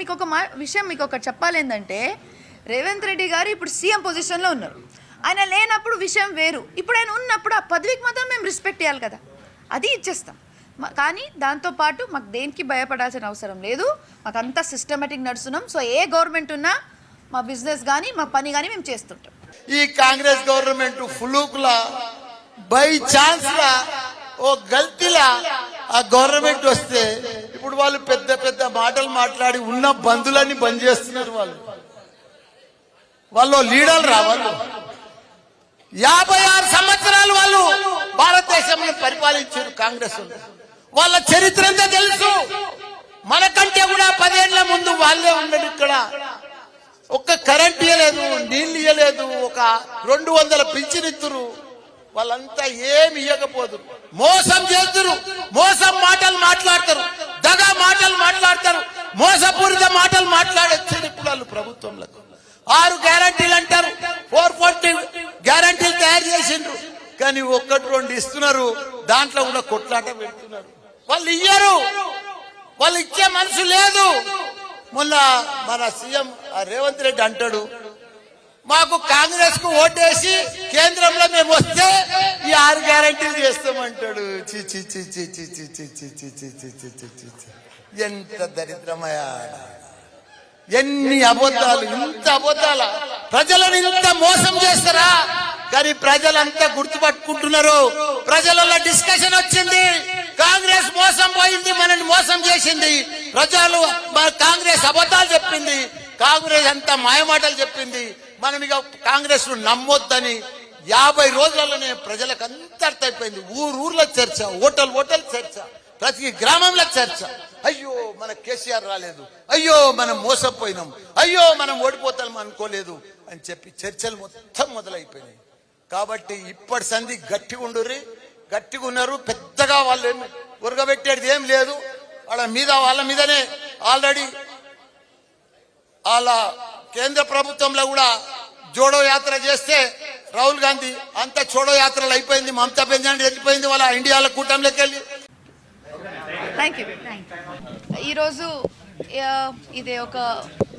మీకు ఒక విషయం మీకు ఒకటి చెప్పాలి ఏంటంటే, రేవంత్ రెడ్డి గారు ఇప్పుడు సీఎం పొజిషన్లో ఉన్నారు. ఆయన లేనప్పుడు విషయం వేరు. ఇప్పుడు ఆయన ఉన్నప్పుడు ఆ పదవికి మాత్రం మేము రెస్పెక్ట్ ఇవ్వాలి కదా, అది ఇచ్చేస్తాం. కానీ దాంతోపాటు మాకు దేనికి భయపడాల్సిన అవసరం లేదు. మాకు అంతా సిస్టమేటిక్ నడుస్తున్నాం. సో ఏ గవర్నమెంట్ ఉన్నా మా బిజినెస్ కానీ మా పని కానీ మేము చేస్తుంటాం. ఈ కాంగ్రెస్ గవర్నమెంట్ ఫ్లూక్లా బై ఛాన్స్లా ఓ గల్తీలా ఆ గవర్నమెంట్ వస్తే ఇప్పుడు వాళ్ళు పెద్ద పెద్ద మాటలు మాట్లాడి ఉన్న బంధులన్నీ బంద్ చేస్తున్నారు. వాళ్ళు లీడర్లు రావాలి. 56 సంవత్సరాలు వాళ్ళు భారతదేశంలో పరిపాలించారు కాంగ్రెస్. వాళ్ళ చరిత్ర అంతా తెలుసు. మనకంటే కూడా 10 ఏళ్ల ముందు వాళ్ళే ఉండరు. ఇక్కడ ఒక్క కరెంట్ ఇయ్యలేదు, నీళ్లు ఇయ్యలేదు, ఒక 200 పింఛనిత్తురు. వాళ్ళంతా ఏమి ఇవ్వకపోదు, మోసం చేస్తురు, మోసం మాటలు మాట్లాడతారు, దగా మాటలు మాట్లాడతారు, మోసపూరిత మాటలు మాట్లాడొచ్చారు. ఇప్పుడు వాళ్ళు ప్రభుత్వంలో 6 గ్యారంటీలు అంటారు, 440 గ్యారంటీలు తయారు చేసిండ్రు. కానీ 1-2 ఇస్తున్నారు, దాంట్లో కూడా కొట్లాట పెడుతున్నారు. వాళ్ళు ఇయ్యరు, వాళ్ళు ఇచ్చే మనసు లేదు. మొన్న మన సీఎం రేవంత్ రెడ్డి అంటాడు, మాకు కాంగ్రెస్ కు ఓటేసి కేంద్రంలో మేము వస్తే ఈ 6 గ్యారంటీలు చేస్తామంటాడు. ఎంత దరిద్రమయా, ఎన్ని అబద్ధాలు, ఇంత అబద్ధాల ప్రజలను ఇంత మోసం చేస్తారా? కానీ ప్రజలంతా గుర్తుపట్టుకుంటున్నారు. ప్రజలలో డిస్కషన్ వచ్చింది, కాంగ్రెస్ మోసం పోయింది, మనల్ని మోసం చేసింది. ప్రజలు కాంగ్రెస్ అబద్ధాలు చెప్పింది, కాంగ్రెస్ అంతా మాయమాటలు చెప్పింది, మనం ఇక కాంగ్రెస్ ను నమ్మొద్దని 50 రోజులలోనే ప్రజలకు అంత అర్థమైపోయింది. ఊర్లో చర్చ, ఓటల్ చర్చ, ప్రతి గ్రామంలో చర్చ. అయ్యో మన కేసీఆర్ రాలేదు, అయ్యో మనం మోసపోయినాం, అయ్యో మనం ఓడిపోతాం అనుకోలేదు అని చెప్పి చర్చలు మొత్తం మొదలైపోయినాయి. కాబట్టి ఇప్పటి సంధి గట్టిగా ఉండుర్రి, గట్టిగా ఉన్నారు. పెద్దగా వాళ్ళు ఏమి ఉరగబెట్టేది ఏం లేదు. వాళ్ళ మీదనే ఆల్రెడీ వాళ్ళ కేంద్ర ప్రభుత్వంలో కూడా జోడో యాత్ర చేస్తే రాహుల్ గాంధీ అంత చోడో యాత్రలు అయిపోయింది. మమతా బెనర్జీ వెళ్ళిపోయింది వాళ్ళ ఇండియాలో కూటమిలోకి వెళ్ళి. Thank you. ఈరోజు ఇది ఒక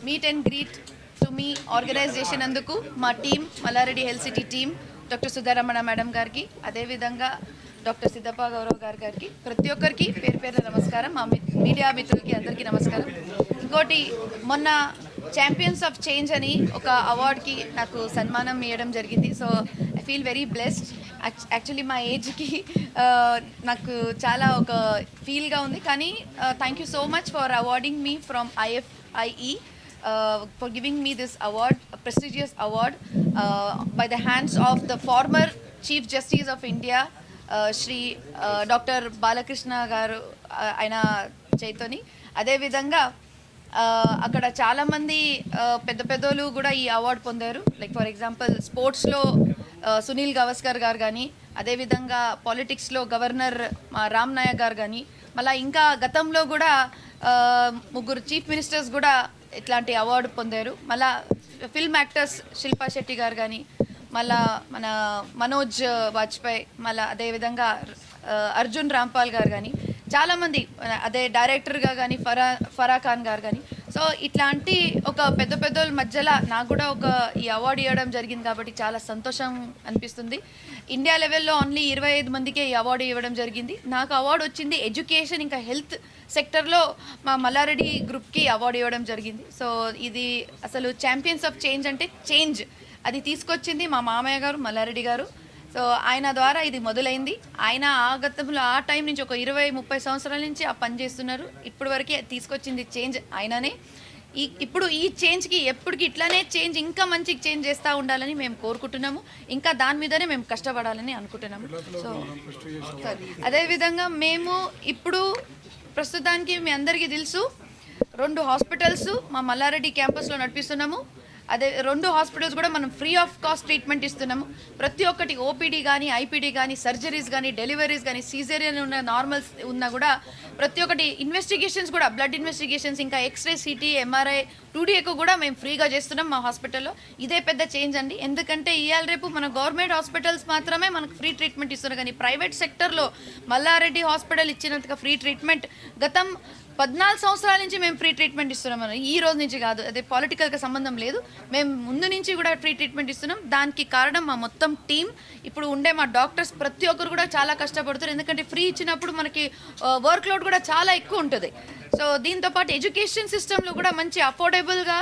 మీట్ అండ్ గ్రీట్ టు మీ ఆర్గనైజ్ చేసినందుకు మా team, Mallareddy health city team, doctor Sudharamana madam గారికి, అదేవిధంగా డాక్టర్ సిద్ధప్ప గౌరవ్ గారికి, ప్రతి ఒక్కరికి పేరు పేరు నమస్కారం. మా మీడియా మిత్రులకి అందరికీ నమస్కారం. ఇంకోటి, మొన్న ఛాంపియన్స్ ఆఫ్ చేంజ్ అని ఒక అవార్డ్కి నాకు సన్మానం ఇవ్వడం జరిగింది. So I feel very blessed. Actually మా ఏజ్కి నాకు చాలా ఒక ఫీల్గా ఉంది. కానీ thank you so much for awarding me from IFIE for giving me this award, a prestigious award by the hands of the former Chief Justice of India, Shri Dr. Balakrishna garu ఆయన చైతన్య. అదేవిధంగా అక్కడ చాలామంది పెద్ద పెద్దోళ్ళు కూడా ఈ award పొందారు. Like for example స్పోర్ట్స్లో సునీల్ గవాస్కర్ గారు కానీ, అదేవిధంగా పాలిటిక్స్లో గవర్నర్ రామ్ నాయక్ గారు కానీ, మళ్ళీ ఇంకా గతంలో కూడా 3 చీఫ్ మినిస్టర్స్ కూడా ఇట్లాంటి అవార్డు పొందారు. మళ్ళా ఫిల్మ్ యాక్టర్స్ శిల్పా శెట్టి గారు కానీ, మళ్ళా మన మనోజ్ వాజ్పేయి, మళ్ళీ అదేవిధంగా అర్జున్ రాంపాల్ గారు కానీ, చాలామంది, అదే డైరెక్టర్గా కానీ ఫరా ఖాన్ గారు కానీ. సో ఇట్లాంటి ఒక పెద్ద పెద్దోళ్ళ మధ్యలో నాకు కూడా ఒక ఈ అవార్డు ఇవ్వడం జరిగింది కాబట్టి చాలా సంతోషం అనిపిస్తుంది. ఇండియా లెవెల్లో ఓన్లీ 25 మందికే ఈ అవార్డు ఇవ్వడం జరిగింది. నాకు అవార్డు వచ్చింది ఎడ్యుకేషన్ ఇంకా హెల్త్ సెక్టర్లో మా మల్లారెడ్డి గ్రూప్కి అవార్డు ఇవ్వడం జరిగింది. సో ఇది అసలు ఛాంపియన్స్ ఆఫ్ చేంజ్ అంటే చేంజ్ అది తీసుకొచ్చింది మా మామయ్య గారు మల్లారెడ్డి గారు. సో ఆయన ద్వారా ఇది మొదలైంది. ఆయన ఆ గతంలో ఆ టైం నుంచి ఒక 20-30 సంవత్సరాల నుంచి ఆ పని చేస్తున్నారు. ఇప్పటి వరకే తీసుకొచ్చింది చేంజ్ ఆయననే. ఇప్పుడు ఈ చేంజ్కి ఎప్పటికి ఇట్లానే చేంజ్, ఇంకా మంచి చేంజ్ చేస్తూ ఉండాలని మేము కోరుకుంటున్నాము. ఇంకా దాని మీదనే మేము కష్టపడాలని అనుకుంటున్నాము. సో అదేవిధంగా మేము ఇప్పుడు ప్రస్తుతానికి మీ అందరికీ తెలుసు 2 హాస్పిటల్స్ మా మల్లారెడ్డి క్యాంపస్లో నడిపిస్తున్నాము. అదే 2 హాస్పిటల్స్ కూడా మనం ఫ్రీ ఆఫ్ కాస్ట్ ట్రీట్మెంట్ ఇస్తున్నాము. ప్రతి ఒక్కటి ఓపీడీ కానీ, ఐపీడీ కానీ, సర్జరీస్ కానీ, డెలివరీస్ కానీ, సీజరియన్ ఉన్న నార్మల్స్ ఉన్నా కూడా ప్రతి ఒక్కటి ఇన్వెస్టిగేషన్స్ కూడా, బ్లడ్ ఇన్వెస్టిగేషన్స్, ఇంకా ఎక్స్రే, సిటీ, MRI, 2D కూడా మేము ఫ్రీగా చేస్తున్నాం మా హాస్పిటల్లో. ఇదే పెద్ద చేంజ్ అండి. ఎందుకంటే ఇవాళ రేపు మన గవర్నమెంట్ హాస్పిటల్స్ మాత్రమే మనకు ఫ్రీ ట్రీట్మెంట్ ఇస్తున్నారు. కానీ ప్రైవేట్ సెక్టర్లో మల్లారెడ్డి హాస్పిటల్ ఇచ్చినంతగా ఫ్రీ ట్రీట్మెంట్ గతం 14 సంవత్సరాల నుంచి మేము ఫ్రీ ట్రీట్మెంట్ ఇస్తున్నాం. ఈ రోజు నుంచి కాదు, అదే పొలిటికల్గా సంబంధం లేదు. మేము ముందు నుంచి కూడా ఫ్రీ ట్రీట్మెంట్ ఇస్తున్నాం. దానికి కారణం మా మొత్తం టీం, ఇప్పుడు ఉండే మా డాక్టర్స్ ప్రతి ఒక్కరు కూడా చాలా కష్టపడుతారు. ఎందుకంటే ఫ్రీ ఇచ్చినప్పుడు మనకి వర్క్ లోడ్ కూడా చాలా ఎక్కువ ఉంటుంది. సో దీంతోపాటు ఎడ్యుకేషన్ సిస్టంలో కూడా మంచి అఫోర్డబుల్గా,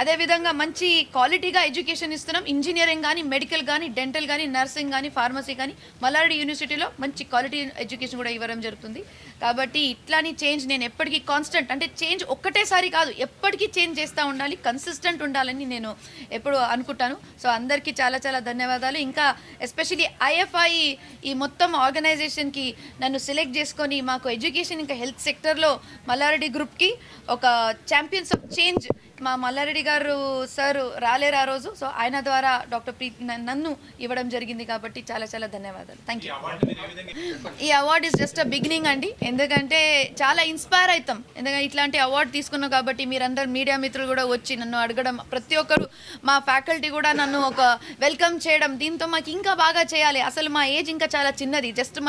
అదేవిధంగా మంచి క్వాలిటీగా ఎడ్యుకేషన్ ఇస్తున్నాం. ఇంజనీరింగ్ కానీ, మెడికల్ కానీ, డెంటల్ కానీ, నర్సింగ్ కానీ, ఫార్మసీ కానీ మల్లారెడ్డి యూనివర్సిటీలో మంచి క్వాలిటీ ఎడ్యుకేషన్ కూడా ఇవ్వడం జరుగుతుంది. కాబట్టి ఇట్లాని చేంజ్ నేను ఎప్పటికీ కాన్స్టెంట్, అంటే చేంజ్ ఒక్కటేసారి కాదు, ఎప్పటికీ చేంజ్ చేస్తూ ఉండాలి, కన్సిస్టెంట్ ఉండాలని నేను ఎప్పుడు అనుకుంటాను. సో అందరికీ చాలా చాలా ధన్యవాదాలు. ఇంకా ఎస్పెషలీ ఐఎఫ్ఐ ఈ మొత్తం ఆర్గనైజేషన్కి నన్ను సెలెక్ట్ చేసుకొని మాకు ఎడ్యుకేషన్ ఇంకా హెల్త్ సెక్టర్లో మల్లారెడ్డి గ్రూప్కి ఒక ఛాంపియన్స్ ఆఫ్ చేంజ్ మా మల్లారెడ్డి గారు సార్ రాలేరు ఆ రోజు. సో ఆయన ద్వారా డాక్టర్ ప్రీతి నన్ను ఇవ్వడం జరిగింది. కాబట్టి చాలా చాలా ధన్యవాదాలు. Thank you. ఈ award is just a beginning అండి. ఎందుకంటే చాలా ఇన్స్పైర్ అవుతాం. ఎందుకంటే ఇట్లాంటి అవార్డు తీసుకున్నాం కాబట్టి మీరందరూ మీడియా మిత్రులు కూడా వచ్చి నన్ను అడగడం, ప్రతి ఒక్కరు మా ఫ్యాకల్టీ కూడా నన్ను ఒక వెల్కమ్ చేయడం, దీంతో మాకు ఇంకా బాగా చేయాలి. అసలు మా ఏజ్ ఇంకా చాలా చిన్నది, జస్ట్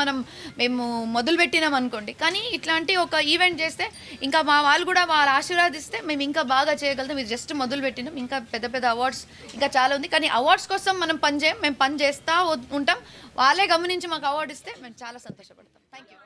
మేము మొదలుపెట్టినాం అనుకోండి. కానీ ఇట్లాంటి ఒక ఈవెంట్ చేస్తే ఇంకా మా వాళ్ళు కూడా వాళ్ళు ఆశీర్వాదిస్తే మేము ఇంకా బాగా చేయగలుగుతాం. ఇది జస్ట్ మొదలు పెట్టినాం. ఇంకా పెద్ద పెద్ద అవార్డ్స్ ఇంకా చాలా ఉంది. కానీ అవార్డ్స్ కోసం మనం పని చేయం, మేము పని చేస్తూ ఉంటాం. వాళ్ళే గమనించి మాకు అవార్డు ఇస్తే మేము చాలా సంతోషపడతాం. Thank you.